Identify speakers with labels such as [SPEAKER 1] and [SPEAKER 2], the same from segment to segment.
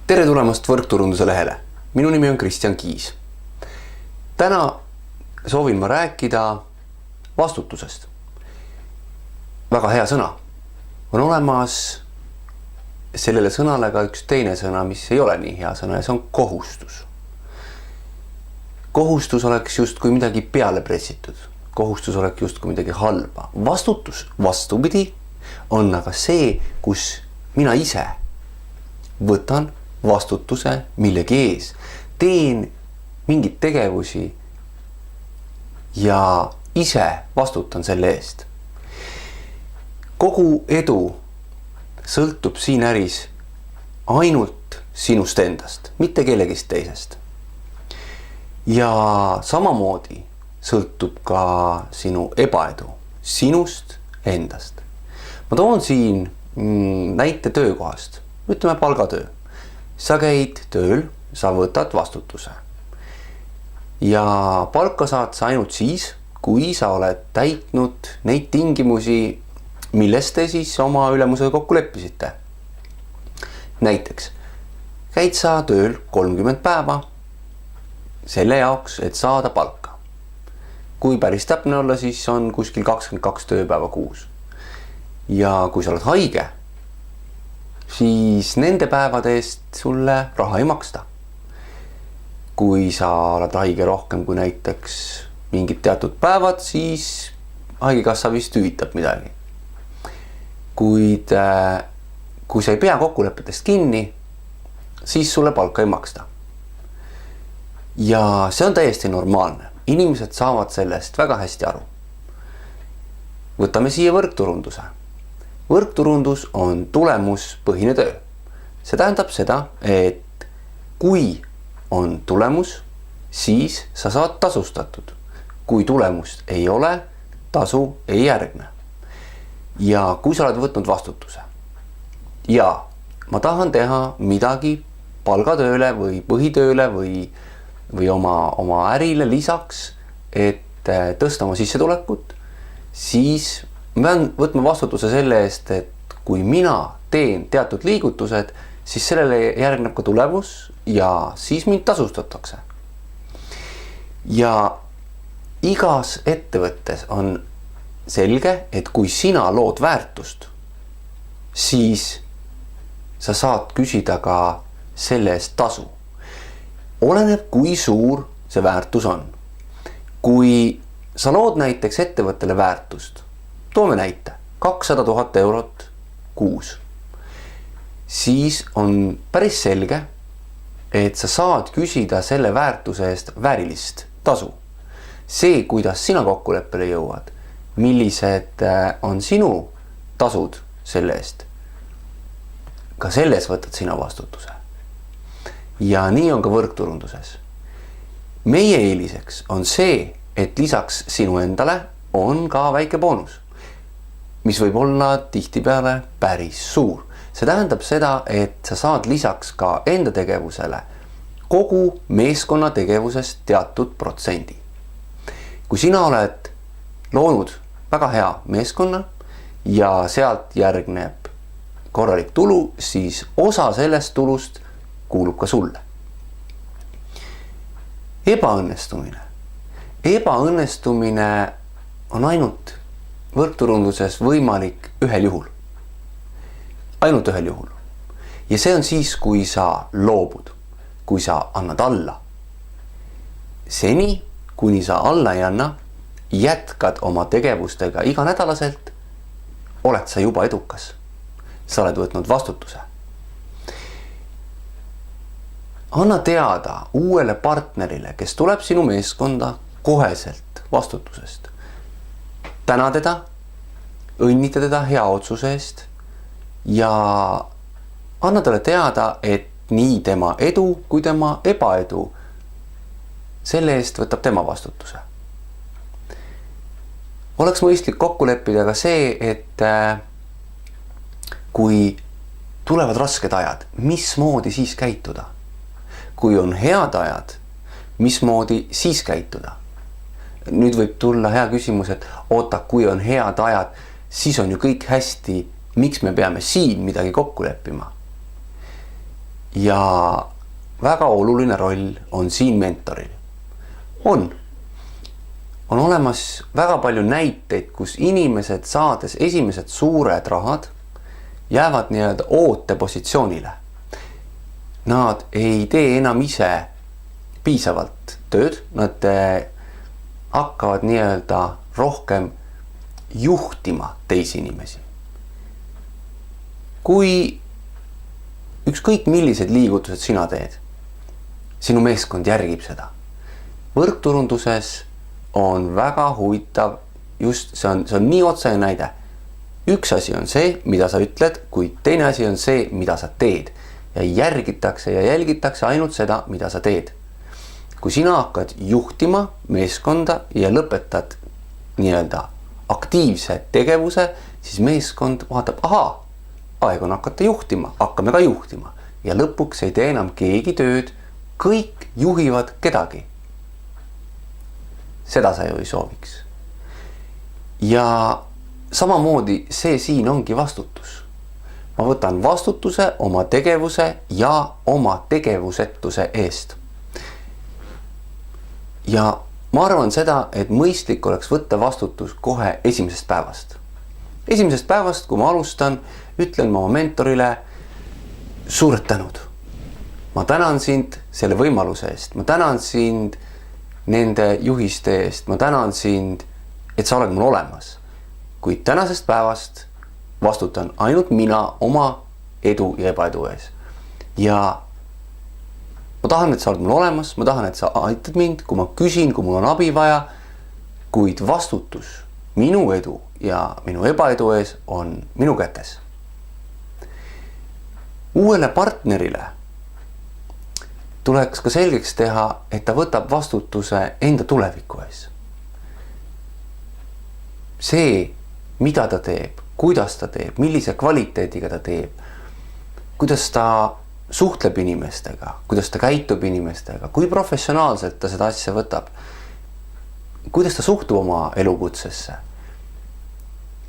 [SPEAKER 1] Tere tulemast Võrkturunduse lehele. Minu nimi on Kristjan Kiis. Täna soovin ma rääkida vastutusest. Väga hea sõna. On olemas sellele sõnale ka üks teine sõna, mis ei ole nii hea sõna, ja see on kohustus. Kohustus oleks justkui midagi peale pressitud. Kohustus oleks justkui midagi halba. Vastutus, vastupidi, on aga see, kus mina ise võtan vastutuse millegi ees. Teen mingid tegevusi ja ise vastutan selle eest. Kogu edu sõltub siin äris ainult sinust endast, mitte kellegist teisest. Ja samamoodi sõltub ka sinu ebaedu sinust endast. Ma toon siin näite töökohast. Ütleme palgatöö. Sa käid tööl, sa võtad vastutuse. Ja palka saad sa ainult siis, kui sa oled täitnud neid tingimusi, millest te siis oma ülemusega kokku leppisite. Näiteks, käid sa tööl 30 päeva selle jaoks, et saada palka. Kui päris täpne olla, siis on kuskil 22 tööpäeva kuus. Ja kui sa oled haige, siis nende päevade eest sulle raha ei maksta. Kui sa oled haige rohkem kui näiteks mingid teatud päevad, siis haigekassa vist hüvitab midagi. Kuid kui sa ei pea kokkulepetest kinni, siis sulle palka ei maksta. Ja see on täiesti normaalne. Inimesed saavad sellest väga hästi aru. Võtame siia võrkturunduse. Võrkturundus on tulemuspõhine töö. See tähendab seda, et kui on tulemus, siis sa saad tasustatud. Kui tulemust ei ole, tasu ei järgne. Ja kui sa oled võtnud vastutuse ja ma tahan teha midagi palgatööle või põhitööle või oma ärile lisaks, et tõsta oma sissetulekut, siis ma pean võtma vastutuse selle eest, et kui mina teen teatud liigutused, siis sellele järgneb ka tulemus ja siis mind tasustatakse. Ja igas ettevõttes on selge, et kui sina lood väärtust, siis sa saad küsida ka selle eest tasu. Oleneb, kui suur see väärtus on. Kui sa lood näiteks ettevõttele väärtust, toome näite, 200 000 eurot kuus, siis on päris selge, et sa saad küsida selle väärtuse eest väärilist tasu. See, kuidas sina kokkuleppele jõuad, millised on sinu tasud selle eest, ka selles võtad sina vastutuse. Ja nii on ka võrkturunduses. Meie eeliseks on see, et lisaks sinu endale on ka väike boonus, mis võib olla tihtipeale päris suur. See tähendab seda, et sa saad lisaks ka enda tegevusele kogu meeskonna tegevusest teatud protsendi. Kui sina oled loonud väga hea meeskonna ja sealt järgneb korralik tulu, siis osa sellest tulust kuulub ka sulle. Ebaõnnestumine on ainult võrkturunduses võimalik ühel juhul. Ainult ühel juhul. Ja see on siis, kui sa loobud, kui sa annad alla. Seni, kuni sa alla ei anna, jätkad oma tegevustega iganädalaselt, oled sa juba edukas. Sa oled võtnud vastutuse. Anna teada uuele partnerile, kes tuleb sinu meeskonda koheselt vastutusest. Täna teda, õnnita teda hea otsuse eest ja anna talle teada, et nii tema edu kui tema ebaedu, selle eest võtab tema vastutuse. Oleks mõistlik kokku leppida ka see, et kui tulevad rasked ajad, mismoodi siis käituda? Kui on head ajad, mismoodi siis käituda? Nüüd võib tulla hea küsimus, et oota, kui on head ajad, siis on ju kõik hästi, miks me peame siin midagi kokku leppima? ja väga oluline roll on siin mentoril. On olemas väga palju näiteid, kus inimesed saades esimesed suured rahad jäävad nii-öelda ootepositsioonile. Nad ei tee enam ise piisavalt tööd, nad hakkavad nii-öelda rohkem juhtima teisi inimesi. Kui ükskõik millised liigutused sina teed, sinu meeskond järgib seda. Võrkturunduses on väga huvitav, just see on nii otsene näide. Üks asi on see, mida sa ütled, kuid teine asi on see, mida sa teed. Ja jälgitakse ainult seda, mida sa teed. Kui sina hakkad juhtima meeskonda ja lõpetad nii-öelda aktiivse tegevuse, siis meeskond vaatab, aeg on hakata juhtima, hakkame ka juhtima. Ja lõpuks ei tee enam keegi tööd, kõik juhivad kedagi. Seda sa ju ei sooviks. Ja samamoodi see siin ongi vastutus. Ma võtan vastutuse oma tegevuse ja oma tegevusetuse eest. Ja ma arvan seda, et mõistlik oleks võtta vastutus kohe esimesest päevast. Esimesest päevast, kui ma alustan, ütlen ma oma mentorile suured tänud. Ma tänan sind selle võimaluse eest. Ma tänan sind nende juhiste eest. Ma tänan sind, et sa oled mul olemas. Kuid tänasest päevast vastutan ainult mina oma edu ja ebaedu ees. Ja ma tahan, et sa oled mul olemas. Ma tahan, et sa aitad mind, kui ma küsin, kui mul on abi vaja. Kuid vastutus minu edu ja minu ebaedu ees on minu kätes. Uuele partnerile tuleks ka selgeks teha, et ta võtab vastutuse enda tuleviku ees. See, mida ta teeb, kuidas ta teeb, millise kvaliteediga ta teeb, kuidas ta suhtleb inimestega, kuidas ta käitub inimestega, kui professionaalselt ta seda asja võtab, kuidas ta suhtub oma elukutsesse,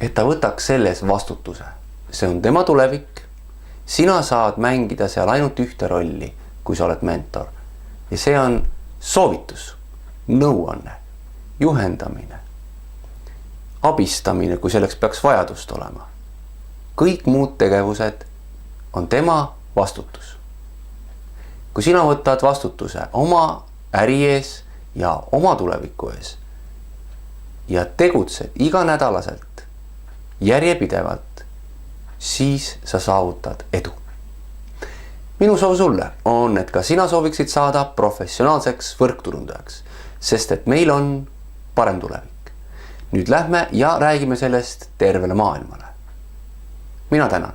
[SPEAKER 1] et ta võtaks selles vastutuse. See on tema tulevik. Sina saad mängida seal ainult ühte rolli, kui sa oled mentor. Ja see on soovitus, nõuanne, juhendamine, abistamine, kui selleks peaks vajadust olema. Kõik muud tegevused on tema vastutus. Kui sina võtad vastutuse oma äri ees ja oma tuleviku ees ja tegutsed iganädalaselt, järjepidevalt, siis sa saavutad edu. Minu soov sulle on, et ka sina sooviksid saada professionaalseks võrkturundajaks, sest et meil on parem tulevik. Nüüd lähme ja räägime sellest tervele maailmale. Mina tänan.